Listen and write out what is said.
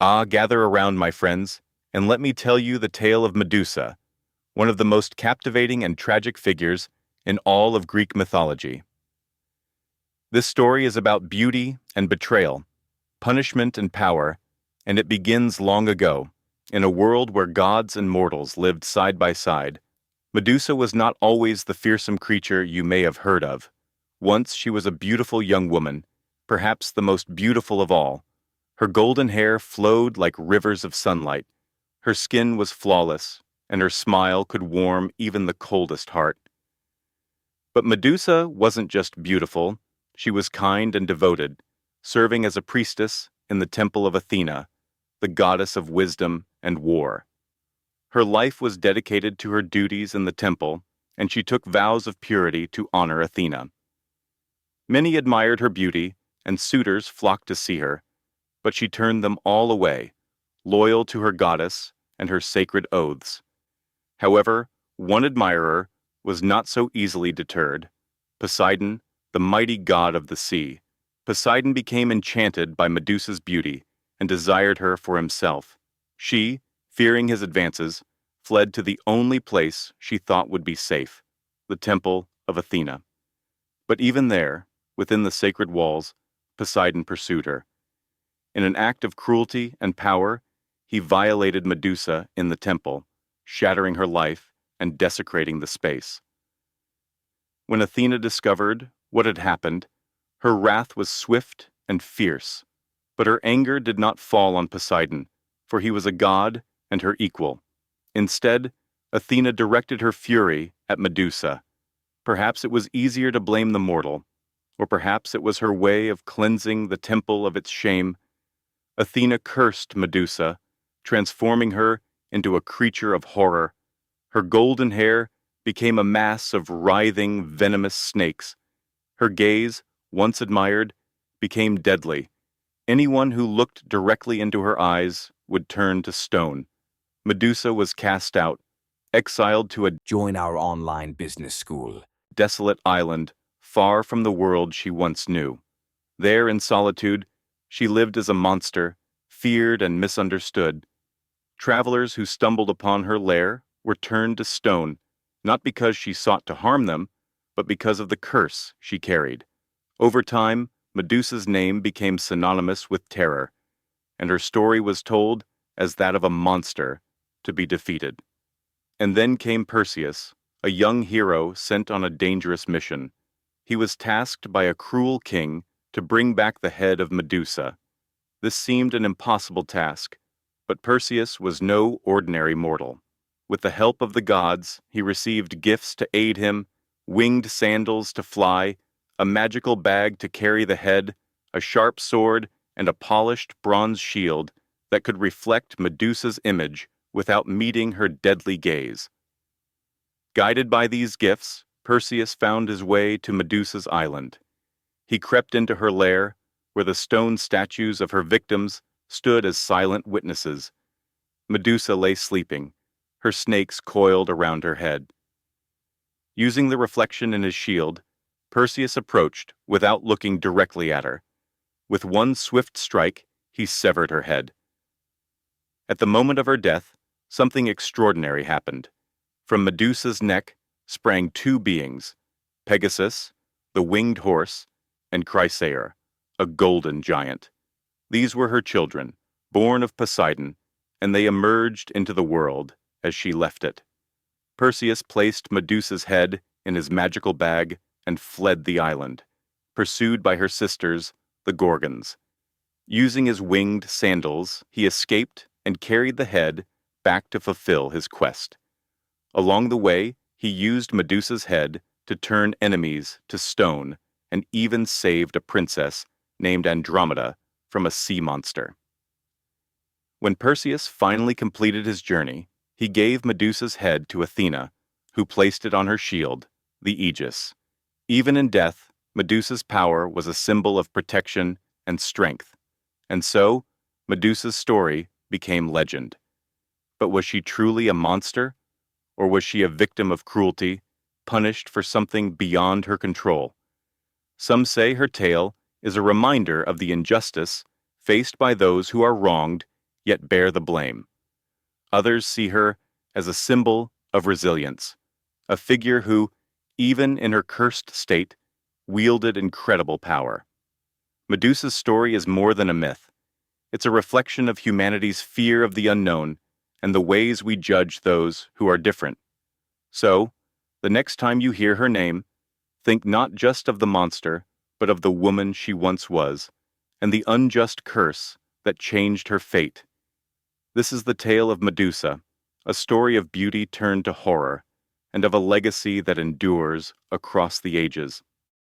Gather around, my friends, and let me tell you the tale of Medusa, one of the most captivating and tragic figures in all of Greek mythology. This story is about beauty and betrayal, punishment and power, and it begins long ago, in a world where gods and mortals lived side by side. Medusa was not always the fearsome creature you may have heard of. Once she was a beautiful young woman, perhaps the most beautiful of all. Her golden hair flowed like rivers of sunlight. Her skin was flawless, and her smile could warm even the coldest heart. But Medusa wasn't just beautiful, she was kind and devoted, serving as a priestess in the temple of Athena, the goddess of wisdom and war. Her life was dedicated to her duties in the temple, and she took vows of purity to honor Athena. Many admired her beauty, and suitors flocked to see her, but she turned them all away, loyal to her goddess and her sacred oaths. However, one admirer was not so easily deterred: Poseidon, the mighty god of the sea. Poseidon became enchanted by Medusa's beauty and desired her for himself. She, fearing his advances, fled to the only place she thought would be safe, the temple of Athena. But even there, within the sacred walls, Poseidon pursued her. In an act of cruelty and power, he violated Medusa in the temple, shattering her life and desecrating the space. When Athena discovered what had happened, her wrath was swift and fierce, but her anger did not fall on Poseidon, for he was a god and her equal. Instead, Athena directed her fury at Medusa. Perhaps it was easier to blame the mortal, or perhaps it was her way of cleansing the temple of its shame. Athena cursed Medusa, transforming her into a creature of horror. Her golden hair became a mass of writhing, venomous snakes. Her gaze, once admired, became deadly. Anyone who looked directly into her eyes would turn to stone. Medusa was cast out, exiled to a Join our online business school. desolate island far from the world she once knew. There, in solitude, she lived as a monster, feared and misunderstood. Travelers who stumbled upon her lair were turned to stone, not because she sought to harm them, but because of the curse she carried. Over time, Medusa's name became synonymous with terror, and her story was told as that of a monster to be defeated. And then came Perseus, a young hero sent on a dangerous mission. He was tasked by a cruel king to bring back the head of Medusa. This seemed an impossible task, but Perseus was no ordinary mortal. With the help of the gods, he received gifts to aid him, winged sandals to fly, a magical bag to carry the head, a sharp sword, and a polished bronze shield that could reflect Medusa's image without meeting her deadly gaze. Guided by these gifts, Perseus found his way to Medusa's island. He crept into her lair, where the stone statues of her victims stood as silent witnesses. Medusa lay sleeping, her snakes coiled around her head. Using the reflection in his shield, Perseus approached without looking directly at her. With one swift strike, he severed her head. At the moment of her death, something extraordinary happened. From Medusa's neck sprang two beings: Pegasus, the winged horse, and Chrysaor, a golden giant. These were her children, born of Poseidon, and they emerged into the world as she left it. Perseus placed Medusa's head in his magical bag and fled the island, pursued by her sisters, the Gorgons. Using his winged sandals, he escaped and carried the head back to fulfill his quest. Along the way, he used Medusa's head to turn enemies to stone and even saved a princess named Andromeda from a sea monster. When Perseus finally completed his journey, he gave Medusa's head to Athena, who placed it on her shield, the Aegis. Even in death, Medusa's power was a symbol of protection and strength, and so Medusa's story became legend. But was she truly a monster, or was she a victim of cruelty, punished for something beyond her control? Some say her tale is a reminder of the injustice faced by those who are wronged yet bear the blame. Others see her as a symbol of resilience, a figure who, even in her cursed state, wielded incredible power. Medusa's story is more than a myth. It's a reflection of humanity's fear of the unknown and the ways we judge those who are different. So, the next time you hear her name, think not just of the monster, but of the woman she once was, and the unjust curse that changed her fate. This is the tale of Medusa, a story of beauty turned to horror, and of a legacy that endures across the ages.